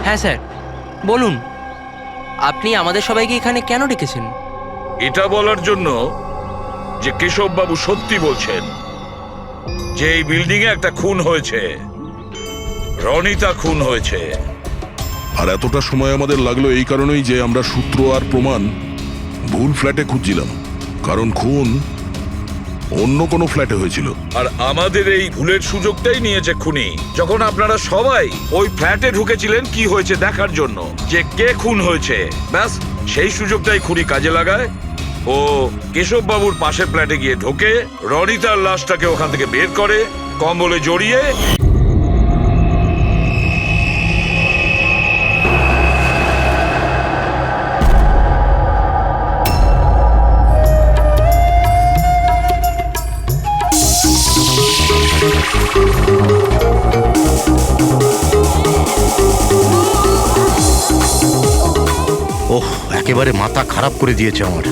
হ্যাঁ স্যার, বলুন আপনি আমাদের সবাইকে এখানে কেন ডেকেছেন? এটা বলার জন্য যে কেশববাবু সত্যি বলছেন যে এই বিল্ডিং এ একটা খুন হয়েছে, রনিতা খুন হয়েছে। আর এতটা সময় আমাদের লাগলো এই কারণেই যে আমরা সূত্র আর প্রমাণ ভুল ফ্ল্যাটে খুঁজছিলাম, কারণ খুন অন্য কোনো ফ্ল্যাটে হয়েছিল। আর আমাদের এই ভুলের সুযোগটাই নিয়েছে খুনি, যখন আপনারা সবাই ওই ফ্ল্যাটে ঢুকেছিলেন কি হয়েছে দেখার জন্য, যে কে খুন হয়েছে। ব্যাস সেই সুযোগটাই খুনি কাজে লাগায়। ও কেশববাবুর পাশের ফ্ল্যাটে গিয়ে ঢোকে, রনিতার লাশটাকে ওখান থেকে বের করে, কম্বলে জড়িয়ে ওহ, একেবারে মাথা খারাপ করে দিয়েছে আমার।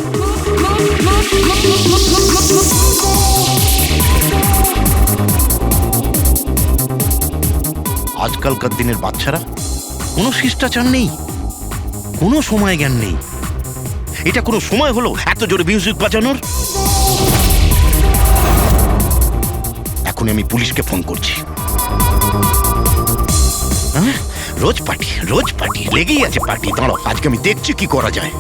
আজকালকার দিনের বাচ্চারা কোনো শিষ্টাচার নেই, কোনো সময় জ্ঞান নেই। এটা কোনো সময় হলো এত জোরে মিউজিক বাজানোর? এখন আমি পুলিশকে ফোন করছি। হ্যাঁ, রোজ পার্টি লেগেই আছে পার্টি। দাঁড়াও, আজকে আমি দেখছি কি করা যায়।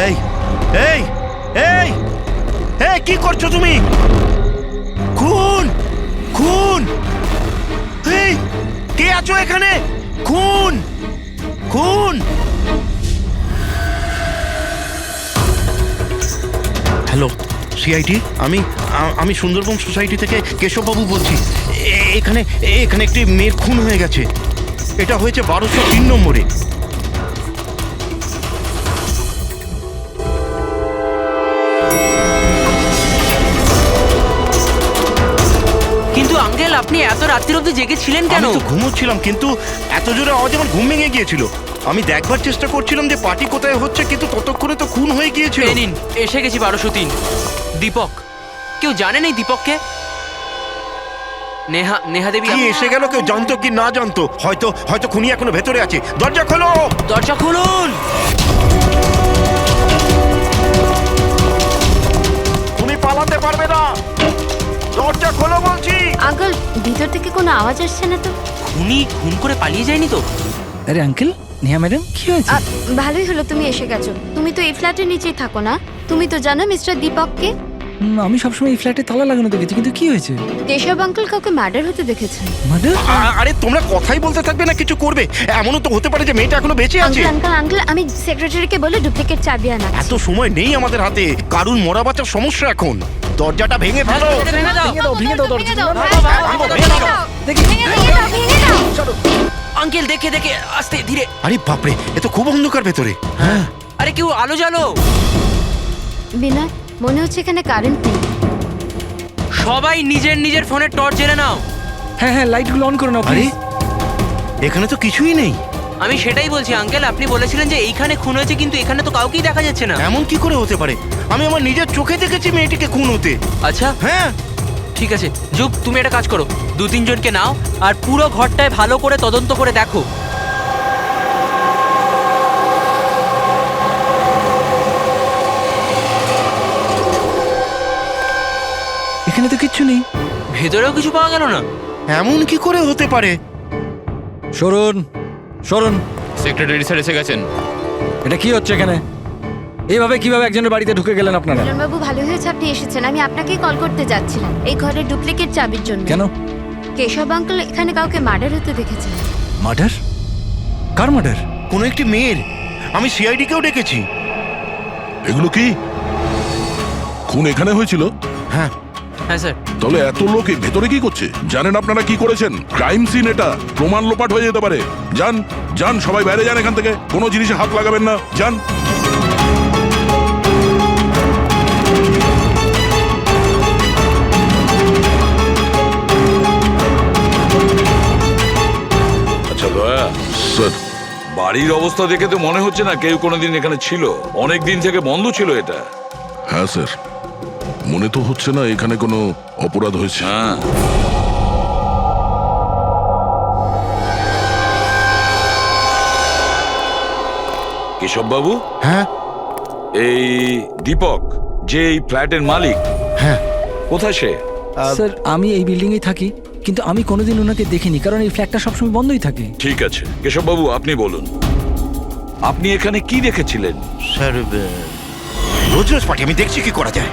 এই এই এই এই কি করছো তুমি? খুন খুন! এই কে আছো এখানে? খুন খুন! হ্যালো সিআইডি, আমি সুন্দরবন সোসাইটি থেকে কেশববাবু বলছি। এখানে এখানে একটি মেয়ের খুন হয়ে গেছে। এটা হয়েছে 1203 নম্বরে। কিন্তু আঙ্কেল, আপনি এত রাত্রির অবধি জেগেছিলেন কেন? আমি তো ঘুমোচ্ছিলাম, কিন্তু এত জোরে আওয়াজ আমার ঘুম ভেঙে গিয়েছিল। আমি দেখবার চেষ্টা করছিলাম যে পার্টি কোথায় হচ্ছে, কিন্তু ততক্ষণে তো খুন হয়ে গিয়েছিল। এই নিন, এসে গেছি 1203। দীপক, কেউ জানেন এই দীপককে? নেহা দেবী কি এসে গেল? কেউ জানতো কি না জানতো? হয়তো হয়তো খুনি এখনো ভেতরে আছে। দরজা খোলো, দরজা খুলুন। খুনি পালাতে পারবে না। দরজা খোলো বলছি। আঙ্কেল, ভিতর থেকে কোনো আওয়াজ আসছে না তো? খুনি খুন করে পালিয়ে যায়নি তো? আরে আঙ্কেল, নেহা ম্যাডাম কি হয়েছে? ভালোই হলো তুমি এসে গেছো। তুমি তো এই ফ্ল্যাটের নিচেই থাকো না? তুমি তো জানো মিস্টার দীপককে? আমি সবসময় এই ফ্ল্যাটে তালা লাগানো দেখেছি, কিন্তু কি হয়েছে? কেশব আঙ্কেল কাউকে মার্ডার হতে দেখেছেন। মার্ডার? আরে তোমরা কথাই বলতে থাকবে না কিছু করবে? এমনও তো হতে পারে যে মেয়েটা এখনো বেঁচে আছে। আঙ্কেল, আমি সেক্রেটারিকে বলে ডুপ্লিকেট চাবি আনা। এত সময় নেই আমাদের হাতে। কারুর মরা বাঁচার সমস্যা এখন। দরজাটা ভেঙে ফেলো। ভেঙে দাও দরজা। আঙ্কেল, দেখে দেখে, আস্তে ধীরে। আরে বাপরে, এ তো খুব অন্ধকার ভেতরে। হ্যাঁ, আরে কেউ আলো জ্বালো। বিনয়, মনে হচ্ছে এখানে কারেন্ট নেই। সবাই নিজের নিজের ফোনের টর্চ জেনে নাও। হ্যাঁ, লাইটগুলো অন করে নাও আরে প্লিজ। এখানে তো কিছুই নেই। আমি সেটাই বলছি আঙ্কেল, আপনি বলেছিলেন যে এইখানে খুন হয়েছে, কিন্তু এখানে তো কাউকেই দেখা যাচ্ছে না। এমন কি করে হতে পারে? আমি আমার নিজের চোখে দেখেছি মেয়েটিকে খুন হতে। আচ্ছা, হ্যাঁ, ঠিক আছে যুগ, তুমি একটা কাজ করো, 2-3 জনকে নাও আর পুরো ঘরটায় ভালো করে তদন্ত করে দেখো। এখানে তো কিচ্ছু নেই। ভেতরেও কিছু পাওয়া গেল না। এমন কি করে হতে পারে? সরুন। সেক্রেটারি স্যার এসে গেছেন। এটা কি হচ্ছে এখানে? এইভাবে কিভাবে একজনের বাড়িতে ঢুকে গেলেন আপনারা? বাবু, ভালো হয়েছে আপনি এসেছেন। আমি আপনাকেই কল করতে যাচ্ছিলাম এই ঘরের ডুপ্লিকেট চাবির জন্য। কেন? কেশব আঙ্কেল এখানে কাউকে মার্ডার হতে দেখেছেন। মার্ডার? কার মার্ডার? কোনো একটি মেয়ের। আমি সিআইডি কেও ডেকেছি। এগুলো কি খুন এখানে হয়েছিল? হ্যাঁ হ্যাঁ স্যার। তাহলে এত লোক এই ভেতরে কি করছে? জানেন আপনারা কি করেছেন? ক্রাইম সিন এটা, প্রমাণ লোপাট হয়ে যেতে পারে। যান যান, সবাই বাইরে যান এখান থেকে। কোনো জিনিসে হাত লাগাবেন না, যান। আচ্ছা দয়া স্যার, বাড়ির অবস্থা দেখে তো মনে হচ্ছে না কেউ কোনোদিন এখানে ছিল। অনেক দিন থেকে বন্ধ ছিল এটা। হ্যাঁ স্যার, মনে তো হচ্ছে না এখানে কোনো অপরাধ হয়েছে। হ্যাঁ, কেশব বাবু, হ্যাঁ এই দীপক যে এই ফ্ল্যাটের মালিক, হ্যাঁ কোথায় সে? স্যার আমি এই বিল্ডিংয়েই থাকি, কিন্তু আমি কোনোদিন ওনাকে দেখিনি, কারণ এই ফ্ল্যাটটা সবসময় বন্ধই থাকে। ঠিক আছে কেশব বাবু, আপনি বলুন, আপনি এখানে কি দেখেছিলেন? স্যার রোজ রোজ পার্টি আমি দেখছি কি করা যায়।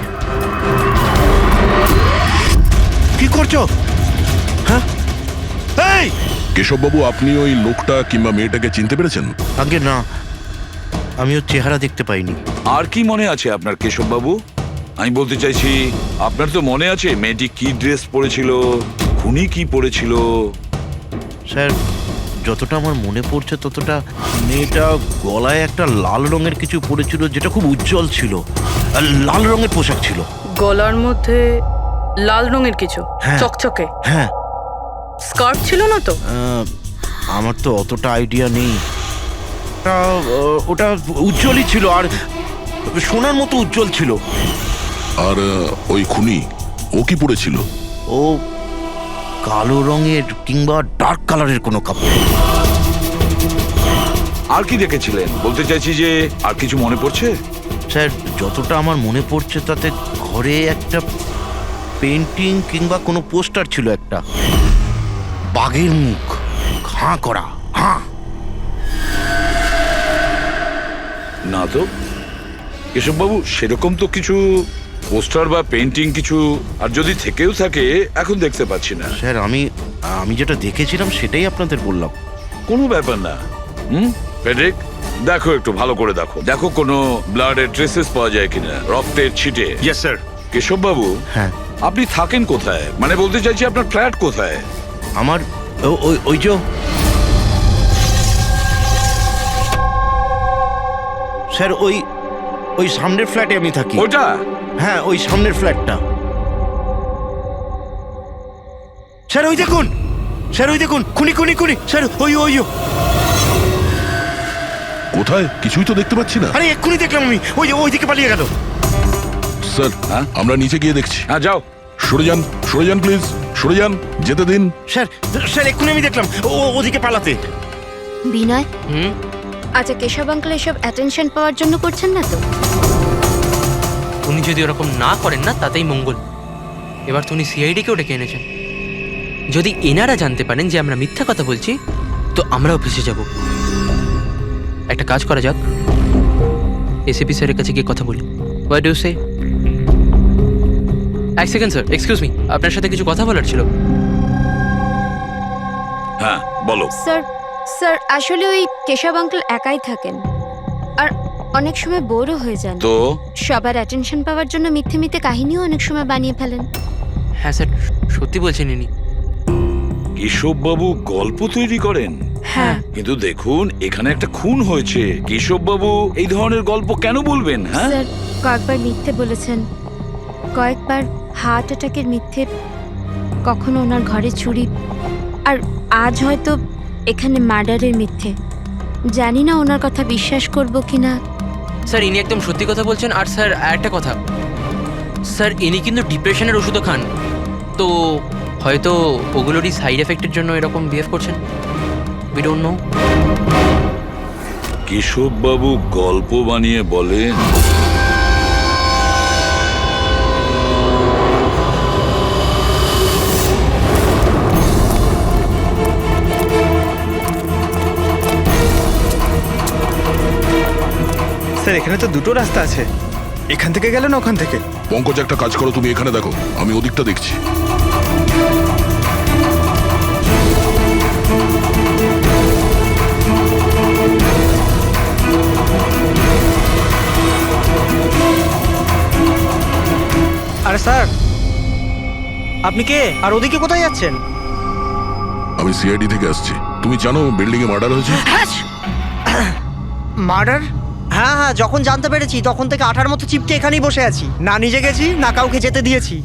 কি করছো? হ্যাঁ এই কেশববাবু, আপনি ওই লোকটা কিংবা মেয়েটাকে চিনতে পেরেছেন? আগে না, আমি ওর চেহারা দেখতে পাইনি। আর কি মনে আছে আপনার কেশব বাবু? আমি বলতে চাইছি, আপনার তো মনে আছে মেয়েটি কি ড্রেস পরেছিল, খুনি কি পরেছিল? স্যার যতটা আমার মনে পড়ছে ততটা মেয়েটা গলায় একটা লাল রঙের কিছু পরেছিল যেটা খুব উজ্জ্বল ছিল, আর লাল রঙের পোশাক ছিল। গলার মধ্যে লাল রঙের কিছু হ্যাঁ। চকচকে হ্যাঁ স্কার্ট ছিল না তো? আমার তো অতটা আইডিয়া নেই। ওটা উজ্জ্বলই ছিল, আর সোনার মতো উজ্জ্বল ছিল। আর ওই খুনি ও কি পরেছিল? ও কালো রঙের কিংবা ডার্ক কালারের কোনো কাপড়। আর কি দেখেছিলেন বলতে চাইছি, যে আর কিছু মনে পড়ছে? স্যার যতটা আমার মনে পড়ছে তাতে ঘরে একটা পেন্টিং কিংবা কোনো পোস্টার ছিল, একটা বাঘের মুখ, হাঁ করা, হাঁ। না তো কেশব বাবু, সেরকম তো কিছু পোস্টার বা পেন্টিং কিছু, আর যদি থেকেও থাকে এখন দেখতে পাচ্ছি না। স্যার আমি যেটা দেখেছিলাম সেটাই আপনাদের বললাম। কোনো ব্যাপার না। ফেডরিক, দেখো একটু ভালো করে দেখো, দেখো কোনো ব্লাডের ট্রেসেস পাওয়া যায় কিনা, রক্তের ছিটে। Yes sir. কেশব বাবু, হ্যাঁ আপনি থাকেন কোথায়? মানে বলতে চাইছি আপনার ফ্ল্যাট কোথায়? আমার ওই যে স্যার ওই সামনের ফ্ল্যাটে আমি থাকি। ওটা? হ্যাঁ ওই সামনের ফ্ল্যাটটা। স্যার ওই দেখুন, স্যার ওই দেখুন, খুনি খুনি খুনি স্যার, ওই কোথায়? কিছুই তো দেখতে পাচ্ছি না। আরে এক্ষুনি দেখলাম আমি, ওই দিকে পালিয়ে গেল। স্যার, হ্যাঁ? আমরা নিচে গিয়ে দেখছি। হ্যাঁ যাও। সরে যান প্লিজ, সরে যান, যেতে দিন। স্যার এক্ষুনি আমি দেখলাম ওদিকে পালাতে। বিনয়, আচ্ছা কেশব আঙ্কেল এসব অ্যাটেনশন পাওয়ার জন্য করছেন না তো? উনি যদি ওরকম না করেন না তাতেই মঙ্গল। এবার তো উনি সিআইডিকেও ডেকে এনেছেন। যদি এনারা জানতে পারেন যে আমরা মিথ্যা কথা বলছি, তো আমরাও ফেসে যাব। একটা কাজ করা যাক, এসিপি স্যারের কাছে গিয়ে কথা বলি। হোয়াট ডু সে? এক সেকেন্ড স্যার, এক্সকিউজ মি, আপনার সাথে কিছু কথা বলার ছিল। হ্যাঁ বলো। স্যার আসলে ওই কেশব আঙ্কেল একাই থাকেন, আর অনেক সময় বোরও হয়ে যান। তো সবার অ্যাটেনশন পাওয়ার জন্য মিথ্যে মিথ্যে কাহিনীও অনেক সময় বানিয়ে ফেলেন। হ্যাঁ স্যার, সত্যি বলছেন ইনি। কেশব বাবু গল্প তৈরি করেন? হ্যাঁ। কিন্তু দেখুন, এখানে একটা খুন হয়েছে, কেশব বাবু এই ধরনের গল্প কেন বলবেন? হ্যাঁ, স্যার কয়েকবার মিথ্যে বলেছেন, কয়েকবার হার্ট অ্যাটাকের মিথ্যে, কখনো ওনার ঘরে চুরি, আর আজ হয়তো এখানে মার্ডারের মিথ্যে। জানি না ওনার কথা বিশ্বাস করব কিনা। স্যার ইনি একদম সত্যি কথা বলছেন। আর স্যার একটা কথা, স্যার ইনি কিন্তু ডিপ্রেশনের ওষুধও খান, তো হয়তো ওগুলোরই সাইড এফেক্টের জন্য এরকম বিহেভ করছেন। We don't know. কেশব বাবু গল্প বানিয়ে বলেন? স্যার এখানে তো দুটো রাস্তা আছে, এখান থেকে গেলে না ওখান থেকে। পঙ্কজ, একটা কাজ করো, তুমি এখানে দেখো, আমি ওদিকটা দেখছি। আরে স্যার, আপনি কে আর ওদিকে কোথায় যাচ্ছেন? আমি সিআইডি থেকে আসছি। তুমি জানো বিল্ডিং এ মার্ডার হয়েছে? মার্ডার? হ্যাঁ হ্যাঁ, যখন জানতে পেরেছি তখন থেকে আঠার মতো চিপকে এখানেই বসে আছি, না নিজে গেছি না কাউকে যেতে দিয়েছি।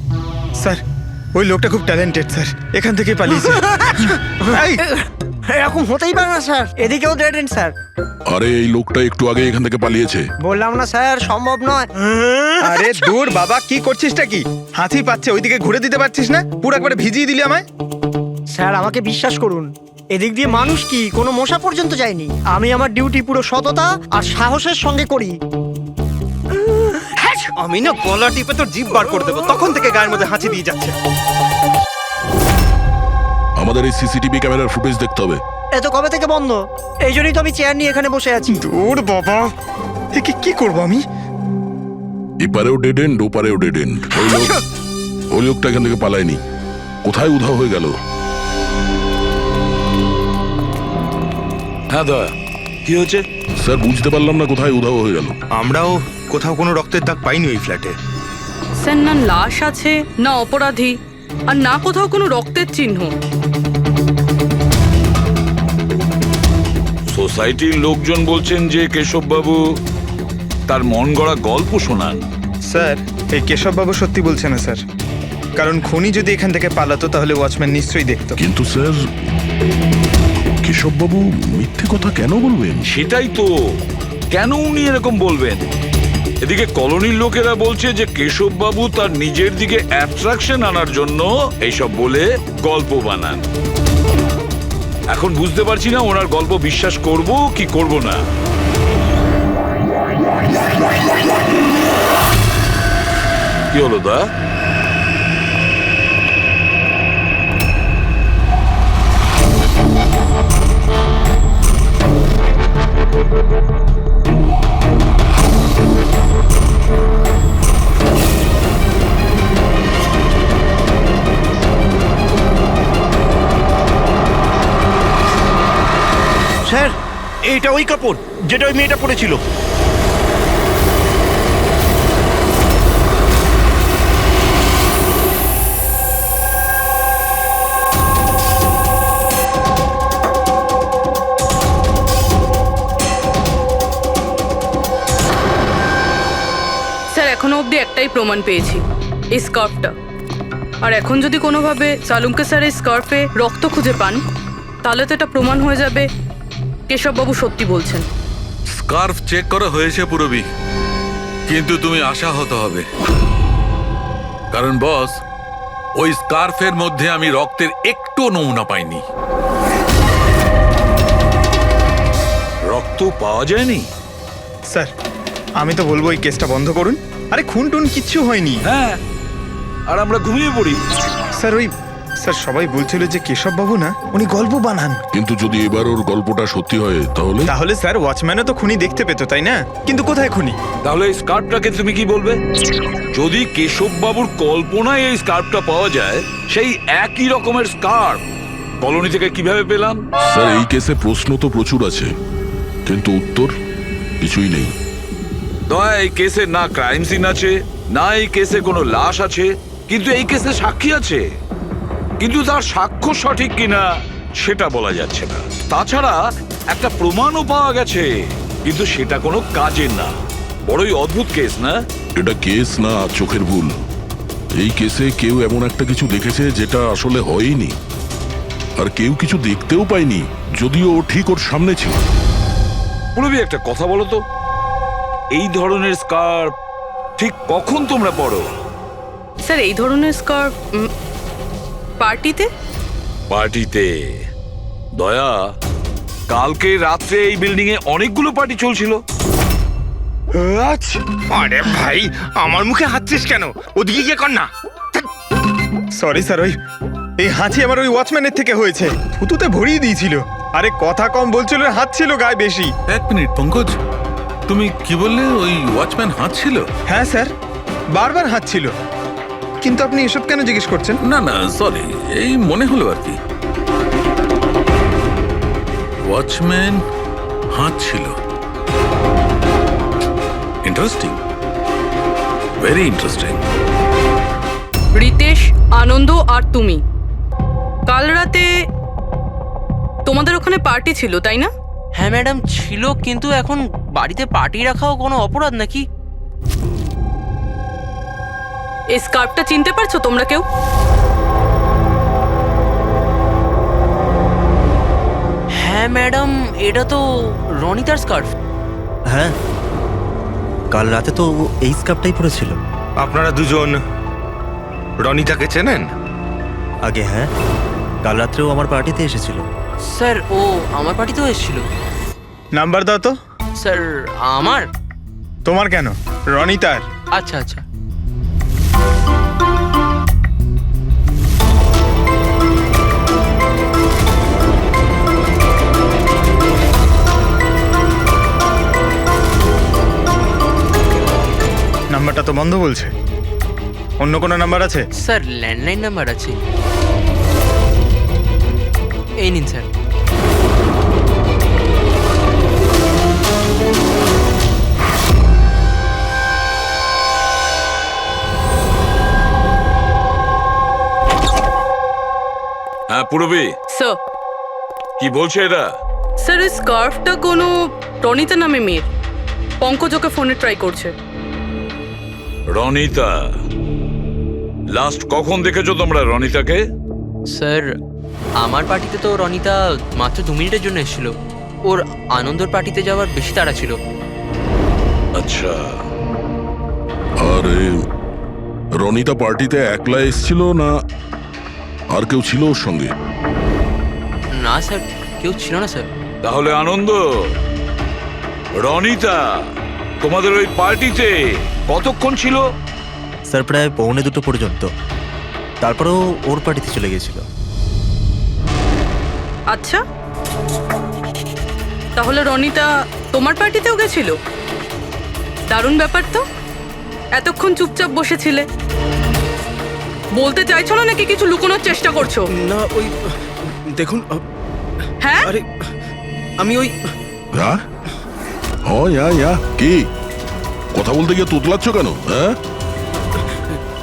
স্যার ওই লোকটা খুব ট্যালেন্টেড স্যার, এখান থেকে পালিয়েছে। এই, এরকম হতেই পারে না স্যার, এদিকেও ডেড এন্ড স্যার। আরে এই লোকটা একটু আগে এখান থেকে পালিয়েছে। বললাম না স্যার, সম্ভব নয়। আরে দূর বাবা, কি করছিসটা কি? হাতি পাচ্ছে, ওইদিকে ঘুরে দিতে পারছিস না? পুরো একবারে ভিজিয়ে দিলি আমায়। স্যার আমাকে বিশ্বাস করুন, এদিক দিয়ে মানুষ কি কোনো মশা পর্যন্ত যায়নি। আমি আমার ডিউটি পুরো সততা আর সাহসের সঙ্গে করি। আমি না গলা টিপে তোর জিভ বার করে দেবো, তখন থেকে গায়ের মধ্যে হাঁচি দিয়ে যাচ্ছে। আমাদের এই সিসিটিভি ক্যামেরার ফুটেজ দেখতে হবে। এ তো কবে থেকে বন্ধ, এই জন্যই তো আমি চেয়ার নিয়ে এখানে বসে আছি। দূর বাবা, একে কি করবো আমি? এপারেও ডেড এন্ড, ওপারেও ডেড এন্ড। ওই লোকটা এখান থেকে পালায়নি, কোথায় উধাও হয়ে গেল? হ্যাঁ দয়া, কি হয়েছে? স্যার বুঝতে পারলাম না কোথায় উধাও হয়ে গেল। আমরাও কোথাও কোনো রক্তের দাগ পাইনি ওই ফ্ল্যাটে। স্যার না লাশ আছে, না অপরাধী, আর না কোথাও কোনো রক্তের চিহ্ন। সোসাইটির লোকজন বলছেন যে কেশববাবু তার মন গড়া গল্প শোনান। স্যার, এই কেশববাবু সত্যি বলছে না স্যার, কারণ খুনি যদি এখান থেকে পালাতো তাহলে ওয়াচম্যান নিশ্চয়ই দেখতো। কিন্তু স্যার, কেশববাবু মিথ্যে কথা কেন বলবেন? সেটাই তো, কেন উনি এরকম বলবেন? এদিকে কলোনির লোকেরা বলছে যে কেশববাবু তার নিজের দিকে অ্যাট্রাকশন আনার জন্য এইসব বলে গল্প বানান। এখন বুঝতে পারছি না ওনার গল্প বিশ্বাস করব কি করব না। কি হলো দা? স্যার, এইটা ওই কাপড় যেটা ওই মেয়েটা পরেছিল। স্যার এখনো অবধি একটাই প্রমাণ পেয়েছি, এই স্কার্ফটা। আর এখন যদি কোনোভাবে সালুমকে স্যার এই স্কার্ফে রক্ত খুঁজে পান, তাহলে তো এটা প্রমাণ হয়ে যাবে কেশববাবু সত্যি বলছেন। স্কার্ফ চেক করা হয়েছে পুরবি, কিন্তু তুমি আশাহত হবে, কারণ বস, ওই স্কার্ফের মধ্যে আমি রক্তের একটু নমুনা পাইনি। রক্ত পাওয়া যায়নি? স্যার, আমি তো বলবো এই কেসটা বন্ধ করুন। আরে খুন টুন কিচ্ছু হয়নি। হ্যাঁ, আর আমরা ঘুমিয়ে পড়ি। স্যার সবাই বলছিল যে কেশববাবু না, উনি গল্প বানান। কিন্তু যদি এবার ওর গল্পটা সত্যি হয় তাহলে? তাহলে স্যার ওয়াচম্যানও তো খুনি দেখতে পেতো, তাই না? কিন্তু কোথায় খুনি? তাহলে এই স্কার্ফটাকে তুমি কি বলবে? যদি কেশববাবুর কল্পনায় এই স্কার্ফটা পাওয়া যায়, সেই একই রকমের স্কার্ফ কলোনি থেকে কিভাবে পেলাম? স্যার এই কেসে প্রশ্ন তো প্রচুর আছে, কিন্তু উত্তর কিছুই নেই। দয়া, এই কেসে না ক্রাইম সিন আছে, না এই কেসে কোনো লাশ আছে, কিন্তু এই কেসে সাক্ষী আছে। কিন্তু তার সাক্ষ্য সঠিক কিনা সেটা বলা যাচ্ছে না। তাছাড়া একটা প্রমাণও পাওয়া গেছে, কিন্তু সেটা কোনো কাজের না। বড়ই অদ্ভুত কেস না? এটা কেস না, চোখের ভুল। এই কেসে কেউ এমন একটা কিছু দেখেছে যেটা আসলে হয়নি, আর কেউ কিছু দেখতেও পায়নি, যদিও ঠিক ওর সামনে ছিল। পুরবি, একটা কথা বলো তো, এই ধরনের স্কার্ফ ঠিক কখন তোমরা পরো? স্যার এই ধরনের স্কার্ফ পার্টিতে। পার্টিতে? দয়া, কালকে রাত্রে এই বিল্ডিং এ অনেকগুলো পার্টি চলছিল। আরে ভাই, আমার মুখে হাঁচছিস কেন? ওদিকে গিয়ে কর না। সরি স্যার, এই হাঁচি আমার ওই ওয়াচম্যানের থেকে হয়েছে, থুতুতে ভরিয়ে দিয়েছিল। আরে কথা কম বলছিল, হাত ছিল গায়ে বেশি। এক মিনিট পঙ্কজ, তুমি কি বললে? ওই ওয়াচম্যান হাঁটছিল? হ্যাঁ স্যার, বারবার হাত ছিল। কিন্তু আপনি এসব কেন জিজ্ঞেস করছেন? না না, সরি, এই মনে হলো আর কি। ওয়াচম্যান হাঁটছিল। Interesting, very interesting. Ritesh, Anand আর তুমি কাল রাতে তোমাদের ওখানে পার্টি ছিল, তাই না? হ্যাঁ ম্যাডাম ছিল, কিন্তু এখন বাড়িতে পার্টি রাখাও কোনো অপরাধ নাকি? এই স্কার্ফটা চিনতে পারছো তোমরা কেউ? হ্যাঁ ম্যাডাম, এটা তো রনিতার স্কার্ফ। হ্যাঁ, কাল রাতে তো ও এই স্কার্ফটাই পরেছিল। আপনারা দুজন রনিতাকে চেনেন? আগে হ্যাঁ, কাল রাত্রেও আমার পার্টিতে এসেছিল। স্যার ও আমার পার্টিতেও এসেছিল। নাম্বার দাও তো। স্যার আমার? তোমার কেন, রনিতার। আচ্ছা আচ্ছা। নাম্বারটা তো বন্ধ বলছে। অন্য কোনো নাম্বার আছে? স্যার ল্যান্ডলাইন নাম্বার আছে, এই নিন স্যার। হ্যাঁ পুরবী, স্যার, কি বলছে এরা? স্যার এই স্কার্ফটা কোনো রনিতা নামে মেয়ের। পঙ্কজ ওকে ফোনে ট্রাই করছে। রনিতা? লাস্ট কখন দেখেছো তোমরা রনিতাকে? স্যার আমার পার্টিতে তো রনিতা মাত্র 2 মিনিটের জন্য এসেছিল। ওর আনন্দর পার্টিতে যাওয়ার বেশি তাড়া ছিল। আচ্ছা, আর রনিতা পার্টিতে একলা এসেছিল না আর কেউ ছিল ওর সঙ্গে? না স্যার, কেউ ছিল না স্যার। তাহলে আনন্দ, রনিতা তোমাদের ওই পার্টিতে কতক্ষণ ছিল? স্যার প্রায় 1:45 পর্যন্ত। তারপরেও ওর পার্টিতে চলে গিয়েছিল। আচ্ছা, তাহলে রনিতা তোমার পার্টিতেও গেছিল? দারুণ ব্যাপার তো। এতক্ষণ চুপচাপ বসেছিলে, বলতে চাইছো না নাকি কিছু লুকোনোর চেষ্টা করছো? না ওই দেখুন, হ্যাঁ, আরে আমি ওই হ্যাঁ, কি কথা বলতে গিয়ে তোতলাচ্ছ কেন? হ্যাঁ,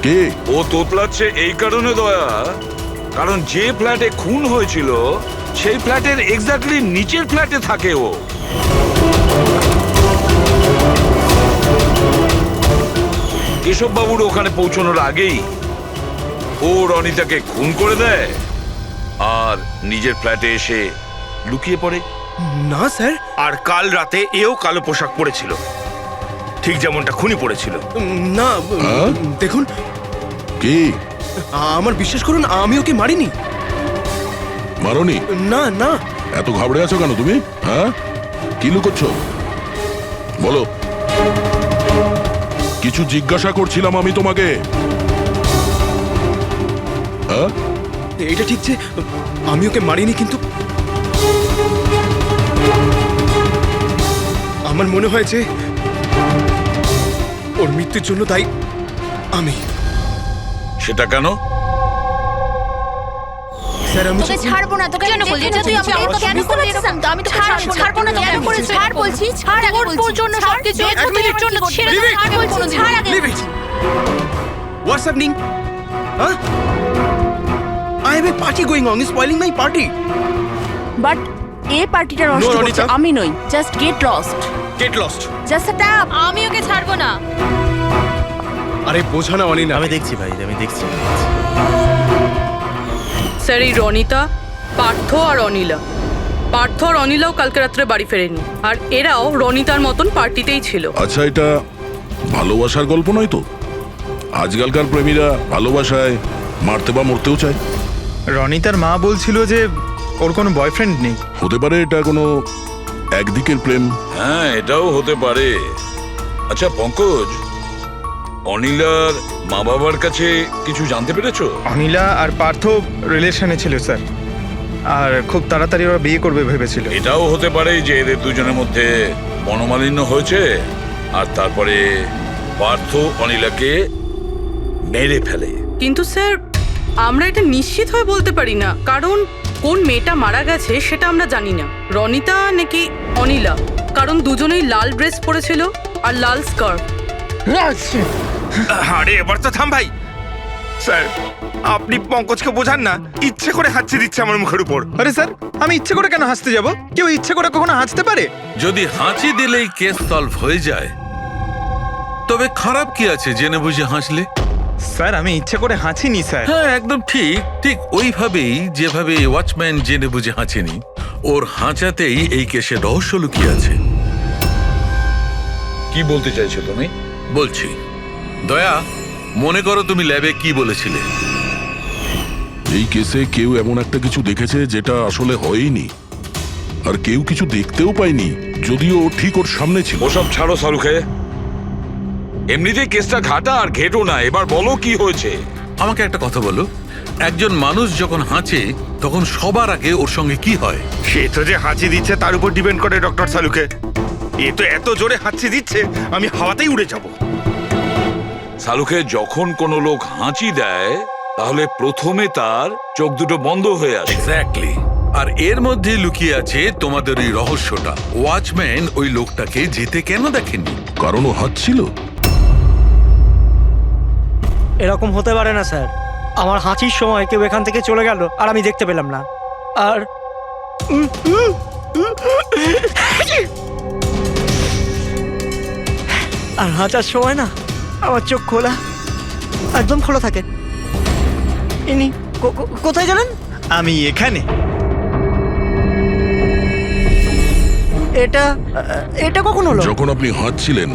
কে? ও তোতলাচ্ছে এই কারণে দয়া, কারণ যে ফ্ল্যাটে খুন হয়েছিল সেই ফ্ল্যাটের এক্স্যাক্টলি নিচের ফ্ল্যাটে থাকে ও। কেশব বাবুর ওখানে পৌঁছানোর আগেই ও রনিতাকে খুন করে দেয় আর নিজের ফ্ল্যাটে এসে লুকিয়ে পড়ে। না স্যার, আর কাল রাতে এও কালো পোশাক পরেছিল, ঠিক যেমনটা খুনি পরেছিল। না হ্যাঁ? দেখুন, কি? আমার বিশ্বাস করুন, আমি ওকে মারিনি। মারোনি? না না, এত ঘাবড়ে আছো কেন তুমি? হ্যাঁ, কি লুকোচ্ছ বলো? কিছু জিজ্ঞাসা করছিলাম আমি তোমাকে। হ্যাঁ, এটা ঠিক যে আমি ওকে মারিনি, কিন্তু আমার মনে হয় যে ওর মৃত্যুর জন্য দায়ী আমি। সেটা কেন? স্যার আমি তোকে ছাড়বো না, তোকে কেন বলছিস? তুই আমাকে কেন করেছিস? আমি তো ছাড়বো না, কেন করেছিস? ছাড় বলছি, ছাড় আগে বলছি। তোর জন্য সবকিছু তোর জন্য ছেড়ে দে, ছাড় বলছি, ছাড় আগে বলছি। What's happening? Huh? I have a party going on. You're spoiling my party. But এই পার্টিটা নষ্ট No, করছে Ronita. আমি নই। Just get lost, Get lost. Just shut up. আমি ওকে ছাড়বো না। আরে বোঝা না অনিনা। আমি দেখছি ভাই, আমি দেখছি। স্যার এই রনিতা, পার্থ আর অনিলা, পার্থ আর অনিলাও কালকে রাত্রে বাড়ি ফেরেনি, আর এরাও রনিতার মতন পার্টিতেই ছিল। আচ্ছা, এটা ভালোবাসার গল্প নয় তো? আজকালকার প্রেমীরা ভালোবাসায় মারতে বা মরতেও চায়। রনিতার মা বলছিল যে ওর কোনো বয়ফ্রেন্ড নেই। হতে পারে এটা কোনো একদিকের প্রেম। হ্যাঁ, এটাও হতে পারে। আচ্ছা পঙ্কজ, অনিলার মা বাবার কাছে কিছু জানতে পেরেছো? অনিলা আর পার্থ রিলেশনে ছিল স্যার, আর খুব তাড়াতাড়ি ওরা বিয়ে করবে ভেবেছিল। এটাও হতে পারে যে এদের দুজনের মধ্যে মনোমালিন্য হয়েছে আর তারপরে পার্থ অনিলাকে মেরে ফেলে। কিন্তু স্যার আমরা এটা নিশ্চিত হয়ে বলতে পারি না, কারণ কোন মেয়েটা মারা গেছে সেটা আমরা জানি না, রনিতা নাকি অনিলা, কারণ দুজনেই লাল ড্রেস পরেছিল আর লাল স্কার্ফ। আরে এবার তো থাম ভাই। স্যার আপনি পঙ্কজকে বোঝান না, ইচ্ছে করে হাঁচি দিচ্ছে আমার মুখের উপর। আরে স্যার আমি ইচ্ছে করে কেন হাসতে যাব? কেউ ইচ্ছে করে কখনো হাসতে পারে? যদি হাঁচি দিলেই কেস সলভ হয়ে যায়, তবে খারাপ কি আছে জেনে বুঝে হাসলে? স্যার আমি ইচ্ছে করে হাঁচিনি স্যার। হ্যাঁ একদম ঠিক, ঠিক ওইভাবেই যেভাবে ওয়াচম্যান জেনে বুঝে হাঁচেনি, ওর হাঁচাতেই এই কেসের রহস্য লুকিয়ে আছে। কি বলতে চাইছো তুমি? বলছি, দয়া, মনে করো তুমি ল্যাবে কি বলেছিলে। এই কেসে কেউ এমন একটা কিছু দেখেছে যেটা আসলে হয়নি, আর কেউ কিছু দেখতেও পায়নি, যদিও ও ঠিক ওর সামনে ছিল। ওসব ছাড়ো সালুকে, এমনিতেই কেসটা ঘাটা আর ঘেটো না। এবার বলো কি হয়েছে। আমাকে একটা কথা বলো, একজন মানুষ যখন হাঁচে তখন সবার আগে ওর সঙ্গে কি হয়? সে তো যে হাঁচি দিচ্ছে তার উপর ডিপেন্ড করে ডক্টর সালুকে। এ তো এত জোরে হাঁচি দিচ্ছে আমি হাওয়াতেই উড়ে যাব। সালুকে, যখন কোনো লোক হাঁচি দেয় তাহলে প্রথমে তার চোখ দুটো বন্ধ হয়ে আসে। এক্স্যাক্টলি। আর এর মধ্যে লুকিয়ে আছে তোমাদের ওই রহস্যটা। ওয়াচম্যান ওই লোকটাকে যেতে কেন দেখেননি? কারণ ও হাঁচছিল। এরকম হতে পারে না স্যার। আমার হাঁচির সময় কেউ এখান থেকে চলে গেল আর আমি দেখতে পেলাম না। আর আর হাঁচার সময় না আমার চোখ খোলা, একদম খোলা থাকে। ইনি কোথায় গেলেন? আমি এখানে। এটা এটা কখন হলো? যখন আপনি হাঁচছিলেন,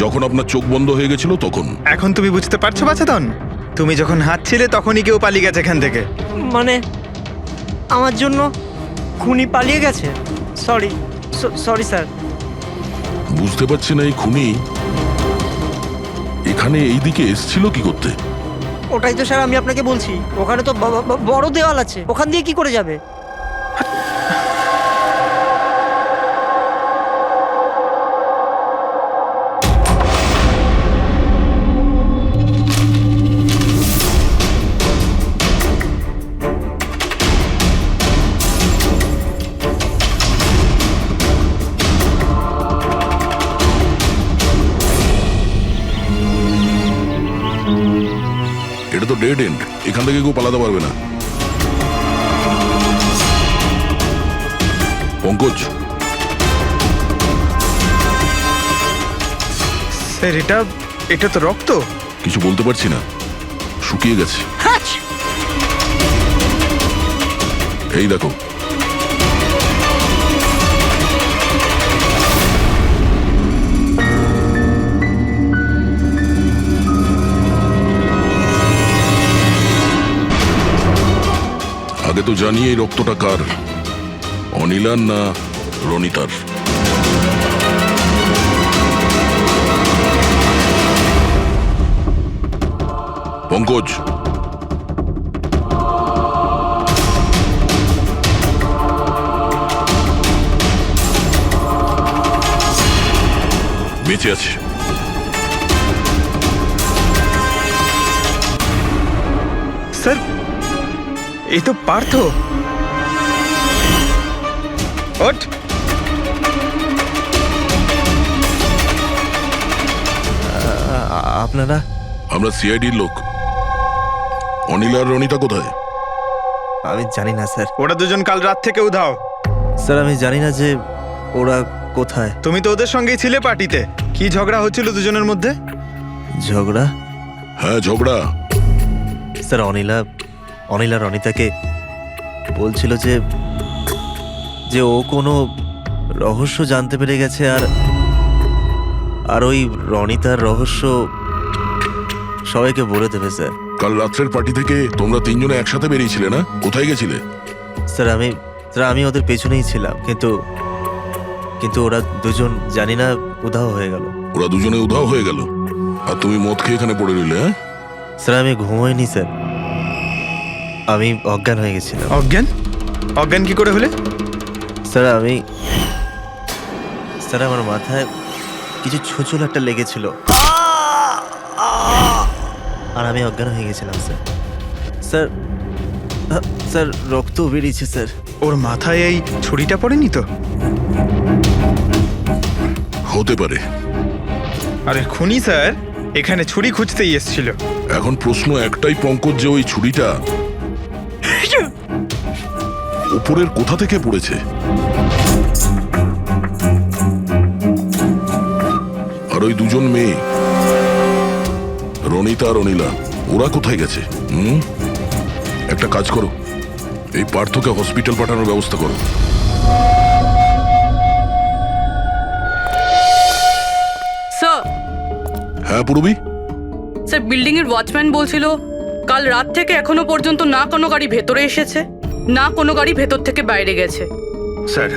যখন আপনার চোখ বন্ধ হয়ে গেছিল তখন। এখন তুমি বুঝতে পারছো বাছাধন? তুমি যখন হাঁটছিলে তখনই কেউ পালিয়ে গেছে এখান থেকে। মানে আমার জন্য খুনি পালিয়ে গেছে? Sorry sorry sir. বুঝতে পারছি না এই খুনি এখানে এই দিকে এসছিল কি করতে। ওটাই তো স্যার আমি আপনাকে বলছি। ওখানে তো বড় দেওয়াল আছে, ওখান দিয়ে কি করে যাবে? এটা তো ডেড এন্ড, এখান থেকে কেউ পালাতে পারবে না। পঙ্কজ, স্যার এটা তো রক্ত। কিছু বলতে পারছি না, শুকিয়ে গেছে। এই দেখো, আগে তো জানি এই রক্তটা কার, অনিলার না রনিতার। পঙ্কজ, বেঁচে আছে। স্যার এই তো পার্থ। ওঠ। আপনারা? আমরা সিআইডির লোক। অনিল আর রনিতা কোথায়? আমি জানি না স্যার। ওরা দুজন কাল রাত থেকে উধাও। স্যার আমি জানি না যে ওরা কোথায়। তুমি তো ওদের সঙ্গেই ছিলে পার্টিতে। কি ঝগড়া হচ্ছিল দুজনের মধ্যে? ঝগড়া? হ্যাঁ ঝগড়া। স্যার অনিলা রনিতাকে বলছিল যে ও কোনো রহস্য জানতে পেরে গেছে, আর ওই রনিতার রহস্য সবাইকে বলে দেবে স্যার। কাল রাত্রের পার্টি থেকে তোমরা তিনজনে একসাথে বেরিয়েছিলে না? কোথায় গেছিলে? স্যার আমি ওদের পেছনেই ছিলাম, কিন্তু ওরা দুজন জানি না উধাও হয়ে গেল। ওরা দুজনে উধাও হয়ে গেল আর তুমি মদ খেয়ে এখানে পড়ে রইলে? হ্যাঁ স্যার আমি ঘুমোইনি স্যার, আমি অজ্ঞান হয়ে গেছিলাম। অজ্ঞান কি করে হলে? স্যার আমার মাথায় কিছু ছোচল একটা লেগেছিল আর আমি অজ্ঞান হয়ে গেছিলাম স্যার। স্যার রক্ত বেরিয়েছে স্যার। ওর মাথায় এই ছুরিটা পড়েনি তো? হতে পারে। আরে খুনি স্যার এখানে ছুরি খুঁজতেই এসেছিল। এখন প্রশ্ন একটাই পঙ্কজ, যে ওই ছুরিটা উপরের কোথা থেকে পড়েছে? আর ওই দুজন মেয়ে রনিতা আর অনিলা, ওরা কোথায় গেছে? একটা কাজ করো, এই পার্থকে হসপিটাল পাঠানোর ব্যবস্থা করো। স্যার হ্যাঁ পূরবী, স্যার বিল্ডিং এর ওয়াচম্যান বলছিল কাল রাত থেকে এখনো পর্যন্ত না কোনো গাড়ি ভেতরে এসেছে, না কোনো গাড়ি ভেতর থেকে বাইরে গেছে। স্যার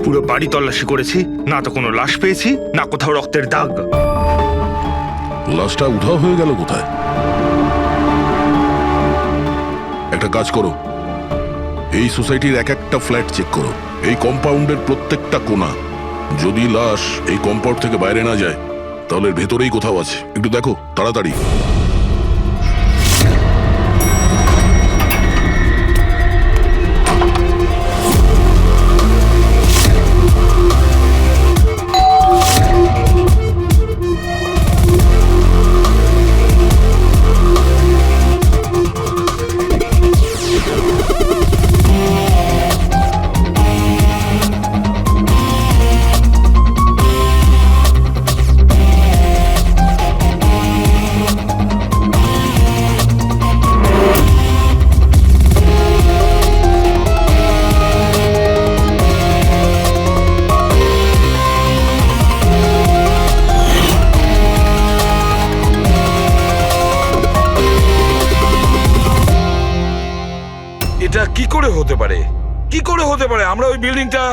পুরো বাড়ি তল্লাশি করেছি, না তো কোনো লাশ পেয়েছি, না কোথাও রক্তের দাগ। লাশটা উধাও হয়ে গেল কোথায়? একটা কাজ করো, এই সোসাইটির এক একটা ফ্ল্যাট চেক করো, এই কম্পাউন্ডের প্রত্যেকটা কোণা। যদি লাশ এই কম্পাউন্ড থেকে বাইরে না যায় তাহলে এর ভেতরেই কোথাও আছে। একটু দেখো তাড়াতাড়ি। এটা কি করে হতে পারে? কি করে হতে পারে? আমরা ওই বিল্ডিংটা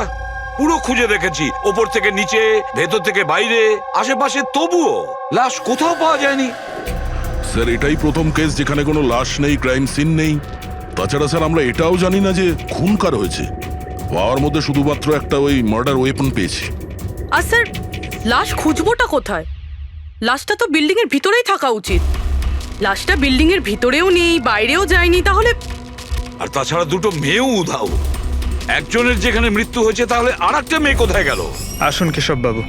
পুরো খুঁজে দেখেছি, ওপর থেকে নিচে, ভেতর থেকে বাইরে, আশেপাশে, তবুও লাশ কোথাও পাওয়া যায়নি। স্যার এটাই প্রথম কেস যেখানে কোনো লাশ নেই, ক্রাইম সিন নেই। তাছাড়া স্যার আমরা এটাও জানি না যে খুন কার হয়েছে। পাওয়ার মধ্যে শুধুমাত্র একটা ওই মার্ডার ওয়েপন পেয়েছি। আর স্যার লাশ খুঁজবোটা কোথায়? লাশটা তো বিল্ডিং এর ভিতরেই থাকা উচিত। লাশটা বিল্ডিং এর ভিতরেও নেই, বাইরেও যায়নি, তাহলে? আর তাছাড়া দুটো মেয়েও উধাও। একজনের যেখানে মৃত্যু হয়েছে, তাহলে আর একটা মেয়ে কোথায় গেল? আসুন কেশব বাবু।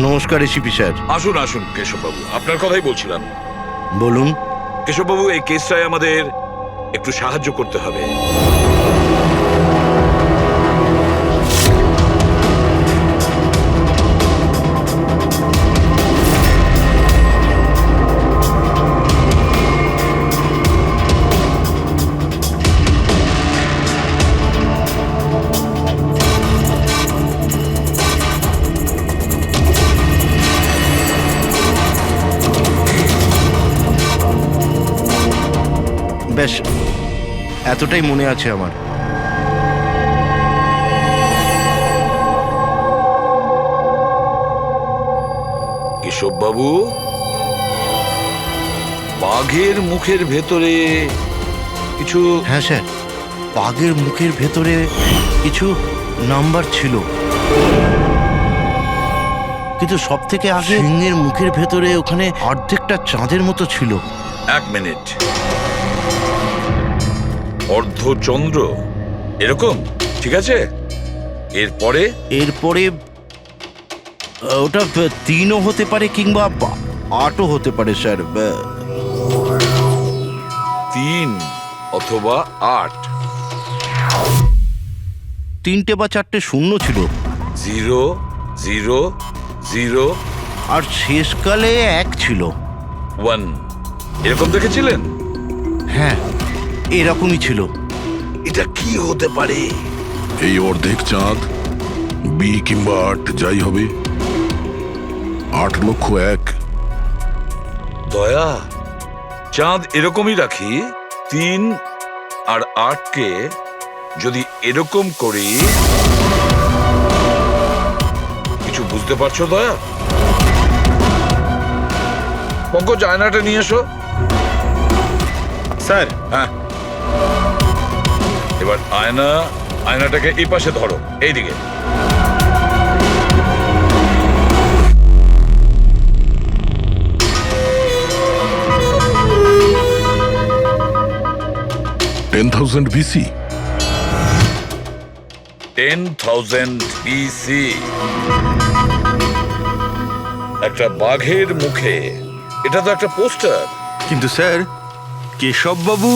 নমস্কার এসিপি স্যার। আসুন আসুন কেশববাবু, আপনার কথাই বলছিলাম। বলুন। কেশববাবু, এই কেসটায় আমাদের একটু সাহায্য করতে হবে। বেশ, এতটাই মনে আছে আমার। কেশববাবু, বাঘের মুখের ভেতরে কিছু... হ্যাঁ স্যার, বাঘের মুখের ভেতরে কিছু নাম্বার ছিল, কিন্তু সব থেকে আগে সিংহের মুখের ভেতরে ওখানে অর্ধেকটা চাঁদের মতো ছিল। এক মিনিট, অর্ধচন্দ্র এরকম, ঠিক আছে। এরপরে এরপরে ওটা 3ও হতে পারে কিংবা 8ও হতে পারে স্যার। 3 অথবা 8। 3টে বা 4টে শূন্য ছিল। 0 0 0 আর শেষকালে 1 ছিল। 1 এরকম দেখেছিলেন? হ্যাঁ, এরকমই ছিল। এটা কি হতে পারে? এই অর্ধেক চাঁদ, বি কিংবা 8 যাই হবে, 8,01,000। দয়া, চাঁদ এরকমই রাখি, 3 আর 8কে যদি এরকম করি, কিছু বুঝতে পারছো দয়া? পঙ্কজ, আয়নাটা নিয়ে এসো। স্যার। হ্যাঁ, এবার আয়নাটাকে এই পাশে ধরো, এইদিকে। $10,000 BC। 10,000 BC। একটা বাঘের মুখে, এটা তো একটা পোস্টার। কিন্তু স্যার, কেশব বাবু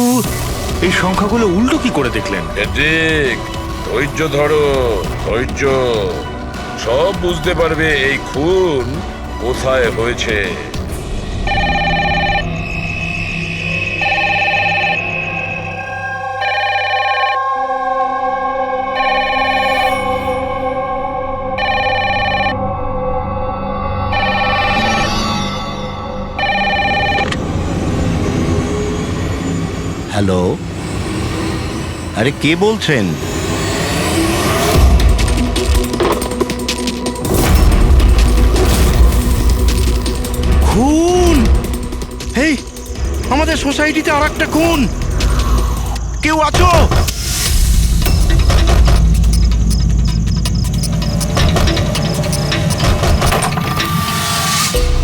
এই সংখ্যাগুলো উল্টো কি করে দেখলেন? ঠিক, ধৈর্য ধরো, ধৈর্য। সব বুঝতে পারবে এই খুন কোথায় হয়েছে। হ্যালো, আরে কে বলছেন? খুন! হেই, আমাদের সোসাইটিতে আর একটা খুন! কেউ আছো?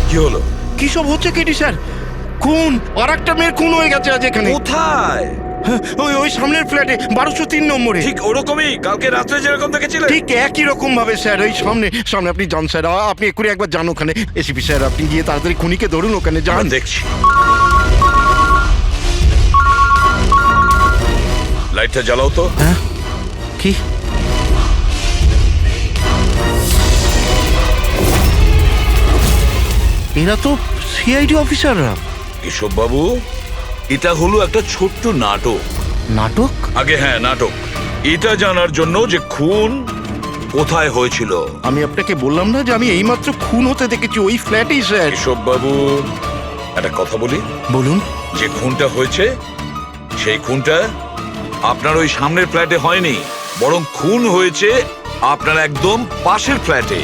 কি হলো? কি সব হচ্ছে কেটি স্যার? খুন! আর একটা মেয়ের খুন হয়ে গেছে আজ এখানে। কোথায়? হ্যাঁ, ওই ওই সামনের ফ্ল্যাটে 1203 নম্বরে। ঠিক ওরকমই কালকে রাত্রে যেরকম দেখেছিলেন। ঠিক একই রকম ভাবে স্যার, ওই সামনে সামনে আপনি যান স্যার, আপনি এক্ষুনি একবার যান ওখানে। এসিপি স্যার, আপনি গিয়ে তাড়াতাড়ি খুনিকে ধরুন, ওখানে যান। আমি দেখছি। লাইটটা জ্বালাও তো। হ্যাঁ, কি? এরা তো সিআইডি অফিসাররা। কেশব বাবু, এটা হলো একটা ছোট্ট নাটক। নাটক? আগে হ্যাঁ, নাটক। এটা জানার জন্য যে খুন কোথায় হয়েছিল। আমি আপনাকে বললাম না যে আমি এইমাত্র খুন হতে দেখেছি ওই ফ্ল্যাটেই স্যার। কেশব বাবু, একটা কথা বলি। বলুন। যে খুনটা হয়েছে সেই খুনটা আপনার ওই সামনের ফ্ল্যাটে হয়নি, বরং খুন হয়েছে আপনার একদম পাশের ফ্ল্যাটে।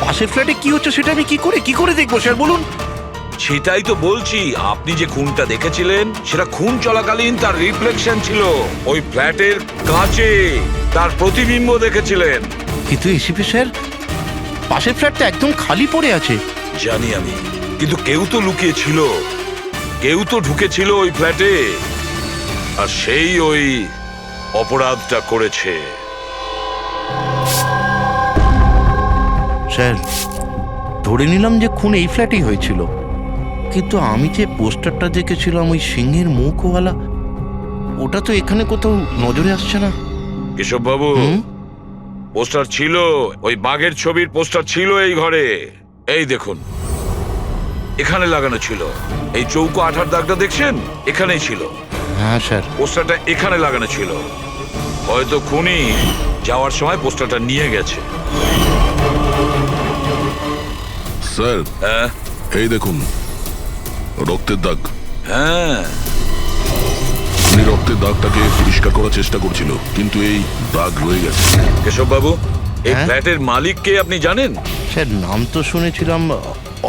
পাশের ফ্ল্যাটে কি হচ্ছে সেটা আমি কি করে দেখবো স্যার, বলুন। সেটাই তো বলছি, আপনি যে খুনটা দেখেছিলেন সেটা খুন চলাকালীন তার রিফ্লেকশন ছিল ওই ফ্ল্যাটের কাঁচে, তার প্রতিবিম্ব দেখেছিলেন। কিন্তু এসিপি স্যার, পাশের ফ্ল্যাটটা একদম খালি পড়ে আছে। জানি আমি, কিন্তু কেউ তো লুকিয়ে ছিল, কেউ তো ঢুকেছিল ওই ফ্ল্যাটে, আর সেই ওই অপরাধটা করেছে। স্যার, ধরে নিলাম যে খুন এই ফ্ল্যাটেই হয়েছিল, কিন্তু আমি যে পোস্টারটা দেখেছিলাম ওই সিংহের মুখওয়ালা, ওটা তো এখানে কোথাও নজরে আসছে না। কেশব বাবু, পোস্টার ছিল, ওই বাঘের ছবির পোস্টার ছিল এই ঘরে। এই দেখুন, এখানে লাগানো ছিল। এই চৌকো আঠার দাগটা দেখছেন, এখানেই ছিল। হ্যাঁ স্যার। পোস্টারটা এখানে লাগানো ছিল। হয়তো খুনি যাওয়ার সময় পোস্টারটা নিয়ে গেছে। স্যার, হ্যাঁ এই দেখুন রক্তের দাগ। হ্যাঁ, উনি রক্তের দাগটাকে পরিষ্কার করার চেষ্টা করছিল, কিন্তু এই দাগ রয়ে গেছে। কেশব বাবু, এই হ্যাঁ? ফ্ল্যাটের মালিক কে আপনি জানেন? স্যার, নাম তো শুনেছিলাম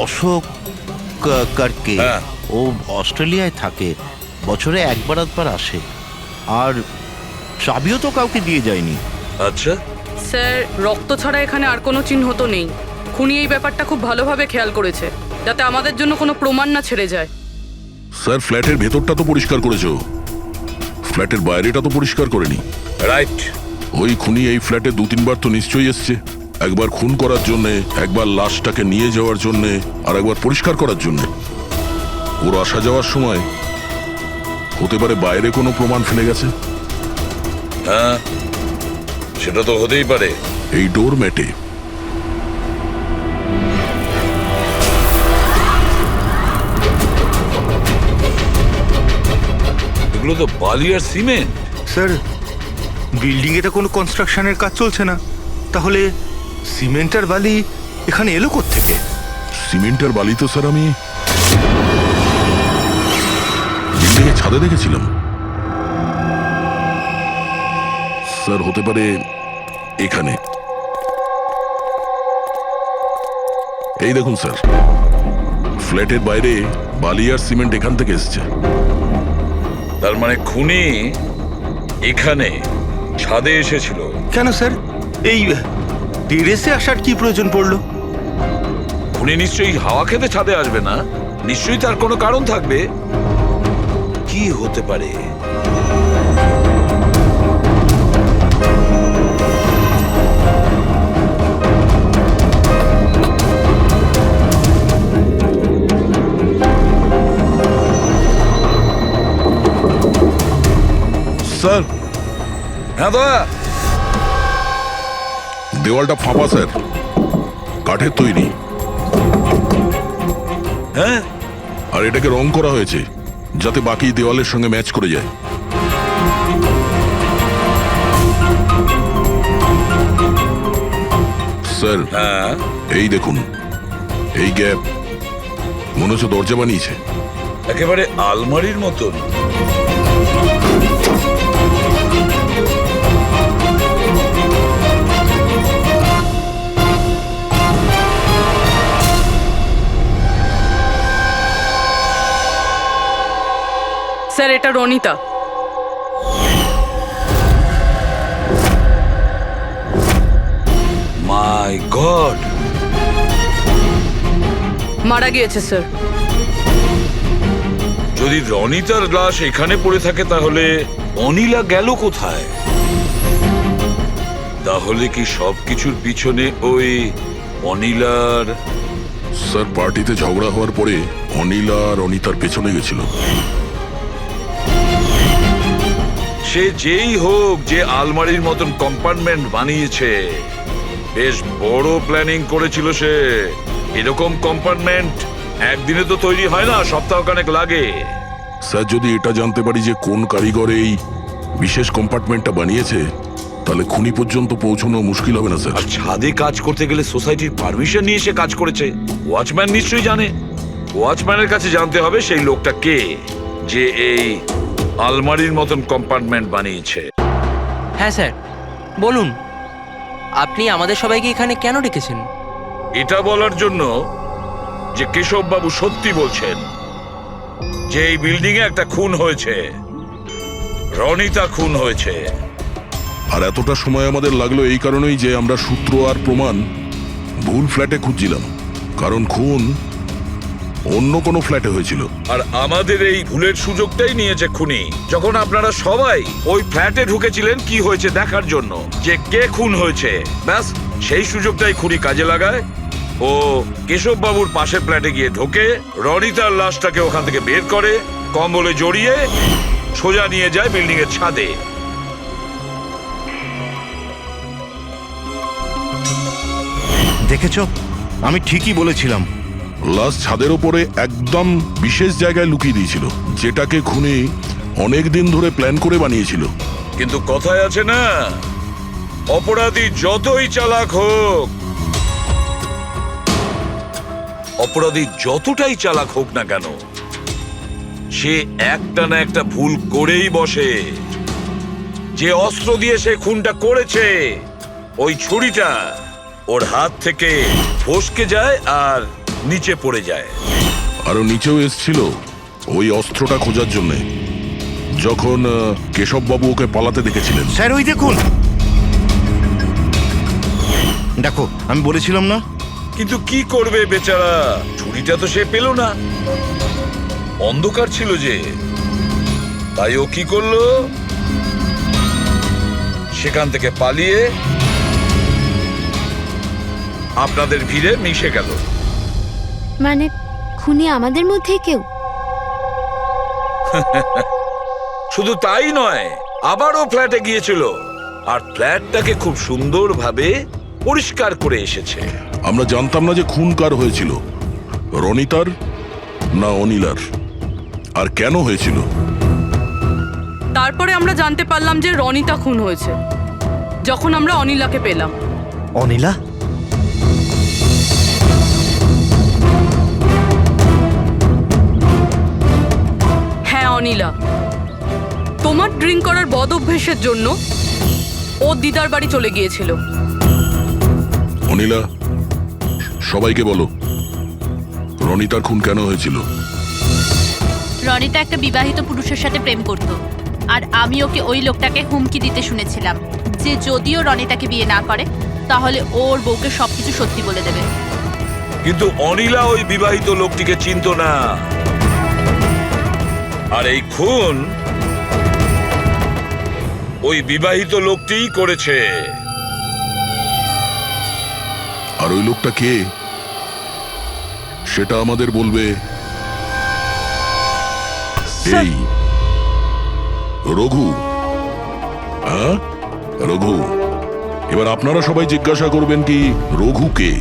অশোক কারকে। হ্যাঁ। ও অস্ট্রেলিয়ায় থাকে, বছরে একবার আধবার আসে, আর চাবিও তো কাউকে দিয়ে যায়নি। আচ্ছা, স্যার, রক্ত ছাড়া এখানে আর কোনো চিহ্ন তো নেই। খুনি এই ব্যাপারটা খুব ভালোভাবে খেয়াল করেছে, যাতে আমাদের জন্য কোনো প্রমাণ না ছেড়ে যায়। স্যার, ফ্ল্যাটের ভেতরটা তো পরিষ্কার করেছো, ফ্ল্যাটের বাইরেটা তো পরিষ্কার করেনি। রাইট। ওই খুনি এই ফ্ল্যাটে 2-3 বার তো নিশ্চয়ই এসছে। একবার খুন করার জন্য, একবার লাশটাকে নিয়ে যাওয়ার জন্য, আর একবার পরিষ্কার করার জন্য। ওর আসা যাওয়ার সময় হতে পারে বাইরে কোনো প্রমাণ ফেলে গেছে। হ্যাঁ, সেটা তো হতেই পারে। এই ডোর ম্যাটে এগুলো তো বালি আর সিমেন্ট। স্যার, বিল্ডিং এ তো কোনো কনস্ট্রাকশনের কাজ চলছে না, তাহলে সিমেন্ট আর বালি এখানে এলো কোত্থেকে? সিমেন্টের বালি তো স্যার আমি বিল্ডিংয়ের ছাদে দেখেছিলাম। স্যার, হতে পারে এখানে। এই দেখুন স্যার, ফ্ল্যাটের বাইরে বালি আর সিমেন্ট এখান থেকে এসছে। তার মানে খুনি এখানে ছাদে এসেছিল। কেন স্যার, এই টেরেসে আসার কি প্রয়োজন পড়লো? খুনি নিশ্চয়ই হাওয়া খেতে ছাদে আসবে না, নিশ্চয়ই তার কোনো কারণ থাকবে। কি হতে পারে? স্যার, হ্যাঁ দা, দেওয়ালটা ফাঁপা স্যার, কাঠের তৈরি। হ্যাঁ, আর এটাকে রং করা হয়েছে যাতে বাকি দেওয়ালের সঙ্গে ম্যাচ করে যায়। স্যার, হ্যাঁ, এই দেখুন, এই গ্যাপ মনে হচ্ছে দরজা বানিয়েছে। একেবারে আলমারির মতন। স্যার এটা রনিতা। মাই গড, মারা গিয়েছে স্যার। যদি রনিতার লাশ এখানে পড়ে থাকে তাহলে অনিলা গেল কোথায়? তাহলে কি সবকিছুর পিছনে ওই অনিলার? স্যার, পার্টিতে ঝগড়া হওয়ার পরে অনিলা আর অনিতার পেছনে গেছিল। সে যেই হোক, যে আলমারির মতন কম্পার্টমেন্ট বানিয়েছে, বেশ বড় প্ল্যানিং করেছিল সে। এরকম কম্পার্টমেন্ট একদিনে তো তৈরি হয় না, সপ্তাহখানেক লাগে। স্যার, যদি এটা জানতে পারি যে কোন কারিগর এই বিশেষ কম্পার্টমেন্টটা বানিয়েছে, তাহলে খুনি পর্যন্ত পৌঁছানো মুশকিল হবে না স্যার। আর ছাদে কাজ করতে গেলে সোসাইটির পারমিশন নিয়ে সে কাজ করেছে। ওয়াচম্যান নিশ্চয়ই জানে। ওয়াচম্যানের কাছে জানতে হবে সেই লোকটা কে, যে এই আলমারির মতন কম্পার্টমেন্ট বানিয়েছে। হ্যাঁ স্যার, বলুন আপনি আমাদের সবাইকে এখানে কেন ডেকেছেন? এটা বলার জন্য যে কেশব বাবু সত্যি বলছেন যে এই বিল্ডিং এ একটা খুন হয়েছে, রনিতা খুন হয়েছে। আর এতটা সময় আমাদের লাগলো এই কারণেই যে আমরা সূত্র আর প্রমাণ ভুল ফ্ল্যাটে খুঁজছিলাম, কারণ খুন অন্য কোনো ফ্ল্যাটে হয়েছিল। আর আমাদের এই ভুলের সুযোগটাই নিয়েছে খুনি। যখন আপনারা সবাই ওই ফ্ল্যাটে ঢুকেছিলেন কি হয়েছে দেখার জন্য, যে কে খুন হয়েছে, ব্যাস সেই সুযোগটাই খুনি কাজে লাগায়। ও কেশব বাবুর পাশের ফ্ল্যাটে গিয়ে ঢোকে, রনিতার লাশটাকে ওখান থেকে বের করে, কম্বলে জড়িয়ে সোজা নিয়ে যায় বিল্ডিং এর ছাদে। দেখেছ, আমি ঠিকই বলেছিলাম। লাশ ছাদের ওপরে একদম বিশেষ জায়গায় লুকিয়ে দিয়েছিল, যেটাকে খুনি অনেক দিন ধরে প্ল্যান করে বানিয়েছিল। কিন্তু কথায় আছে না, অপরাধী যতই চালাক হোক, অপরাধী যতটাই চালাক হোক না কেন, সে একটা না একটা ভুল করেই বসে। যে অস্ত্র দিয়ে সে খুনটা করেছে, ওই ছুরিটা ওর হাত থেকে ফসকে যায় আর নিচে পড়ে যায়। আরো নিচেও এসছিল ওই অস্ত্রটা খোঁজার জন্য, যখন কেশব বাবু ওকে পালাতে দেখেছিলেন। স্যার, ওই দেখুন, দেখো আমি বলেছিলাম না। কিন্তু কি করবে বেচারা, ছুরিটা তো সে পেল না, অন্ধকার ছিল যে। তাই ও কি করলো, সেখান থেকে পালিয়ে আপনাদের ভিড়ে মিশে গেল। মানে খুনি আমাদের মধ্যে কেউ? শুধু তাই নয়, আবারও ফ্ল্যাটে গিয়েছিল আর ফ্ল্যাটটাকে খুব সুন্দরভাবে পরিষ্কার করে এসেছে। আমরা জানতাম না যে খুন কার হয়েছিল, রনিতার না অনিলার, আর কেন হয়েছিল। তারপরে আমরা জানতে পারলাম যে রনিতা খুন হয়েছে, যখন আমরা অনিলাকে পেলাম। অনিলা? হ্যাঁ অনিলা, তোমার ড্রিঙ্ক করার বদ অভ্যেসের জন্য ও দিদার বাড়ি চলে গিয়েছিল। অনিলা, সবাইকে বলো রনিতার খুন কেন হয়েছিল। রনিতা একটা বিবাহিত পুরুষের সাথে প্রেম করত, আর আমি ওকে ওই লোকটাকে হুমকি দিতে শুনেছিলাম যে যদিও রনিতাকে বিয়ে না করে তাহলে ওর বউকে সবকিছু সত্যি বলে দেবে। কিন্তু অনিলা ওই বিবাহিত লোকটিকে চিনত না, আর এই খুন ওই বিবাহিত লোকটিই করেছে। আর ওই লোকটা কে সেটা আমাদের বলবে এই রঘু। হ্যাঁ, রঘু। এবার আপনারা সবাই জিজ্ঞাসা করবেন কি রঘু কে?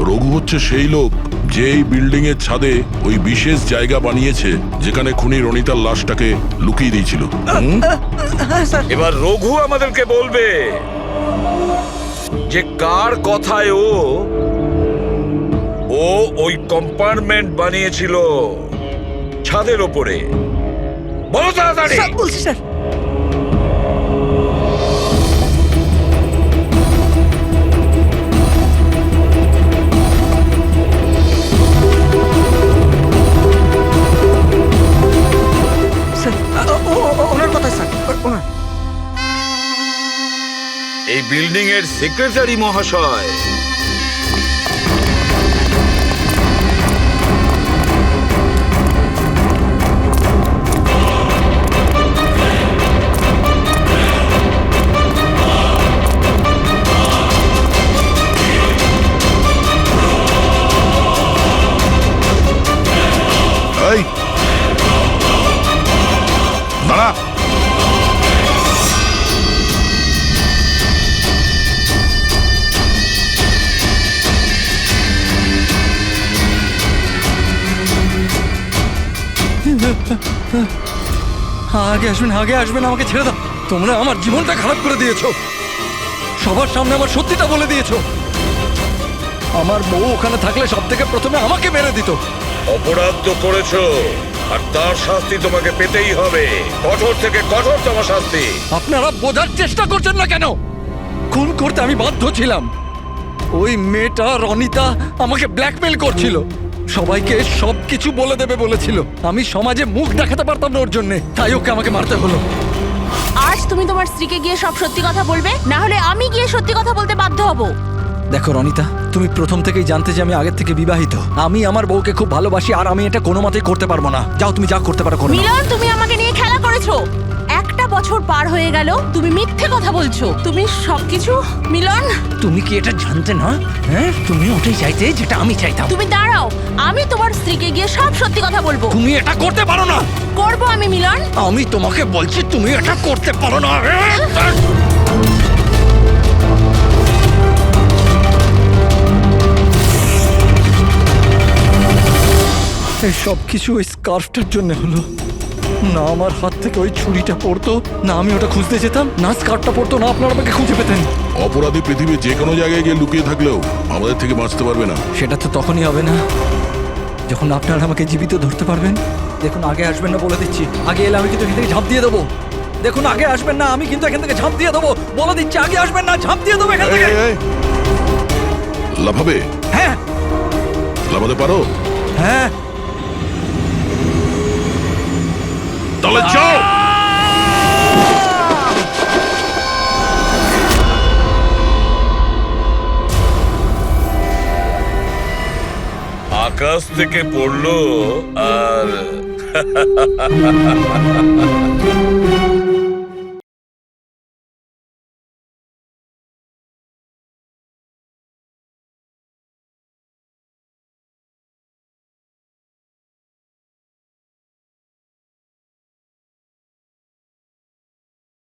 রঘু হচ্ছে সেই লোক যে এই বিল্ডিং এর ছাদে ওই বিশেষ জায়গা বানিয়েছে যেখানে খুনি রনিতার লাশটাকে লুকিয়ে দিয়েছিল। এবার রঘু আমাদেরকে বলবে যে কার কথায় ও ওই কম্পার্টমেন্ট বানিয়েছিল ছাদের ওপরে। বলো তাড়াতাড়ি। বলছি স্যার। বিল্ডিং এর সেক্রেটারি মহাশয়। এই দাঁড়া। আগে আসবেন, আগে আসবেন, আমাকে ছেড়ে দাও। তোমরা আমার জীবনটা খারাপ করে দিয়েছো, সবার সামনে আমার সত্যিটা বলে দিয়েছো। আমার বউ ওখানে থাকলে সব থেকে প্রথমে আমাকে মেরে দিত। অপরাধ তো করেছো, আর তার শাস্তি তোমাকে পেতেই হবে। কঠোর থেকে কঠোরতম শাস্তি। আপনারা বোঝার চেষ্টা করছেন না কেন? খুন করতে আমি বাধ্য ছিলাম। ওই মেয়েটা রনিতা আমাকে ব্ল্যাকমেল করছিল, সবাইকে সবকিছু বলে দেবে বলেছিল। আমি সমাজে মুখ দেখাতে পারতাম না ওর জন্য, তাই ওকে আমাকে মারতে হলো। আজ তুমি তোমার স্ত্রীকে গিয়ে সব সত্যি কথা বলবে, না হলে আমি গিয়ে সত্যি কথা বলতে বাধ্য হব। দেখো রনিতা, তুমি প্রথম থেকেই জানতে যে আমি আগের থেকে বিবাহিত। আমি আমার বউকে খুব ভালোবাসি, আর আমি এটা কোনো মতেই করতে পারবো না। যাও, তুমি যা করতে পারো করো। মিলন, তুমি আমাকে নিয়ে খেলা করেছো। একটা বছর পার হয়ে গেল, তুমি মিথ্যে কথা বলছো। তুমি সবকিছু মিলন। তুমি কি এটা জানতে না? হ্যাঁ, তুমি ওটাই চাইতে যেটা আমি চাইতাম। তুমি দাঁড়াও, আমি তোমার স্ত্রীকে গিয়ে সব সত্যি কথা বলবো। তুমি এটা করতে পারো না। করবো আমি মিলন। আমি তোমাকে বলছি তুমি এটা করতে পারো না। এই সব কিছু ওই স্কার্ফটার জন্য হলো। না আমার হাত থেকে ওই ছুরিটা পড়তো, না আমি ওটা খুঁজতে যেতাম, না স্কার্ফটা পড়তো, না আপনারা আমাকে খুঁজে পেতেন। অপরাধী পৃথিবীর যে কোনো জায়গায় গিয়ে লুকিয়ে থাকলেও আমাদের থেকে বাঁচতে পারবে না। সেটা তো তখনই হবে না যখন আপনারা আমাকে জীবিত ধরতে পারবেন। দেখুন, আগে আসবেন না বলে দিচ্ছি। আগে এলে আমি কিন্তু এখান থেকে ঝাঁপ দিয়ে দেবো। দেখুন, আগে আসবেন না, আমি কিন্তু এখান থেকে ঝাঁপ দিয়ে দেবো বলে দিচ্ছি। আগে আসবেন না, ঝাঁপ দিয়ে দেবো এখান থেকে। লাফাবে? হ্যাঁ। লাফাতে পারো? হ্যাঁ। তাহলে যাও। আকাশ থেকে পড়লো আর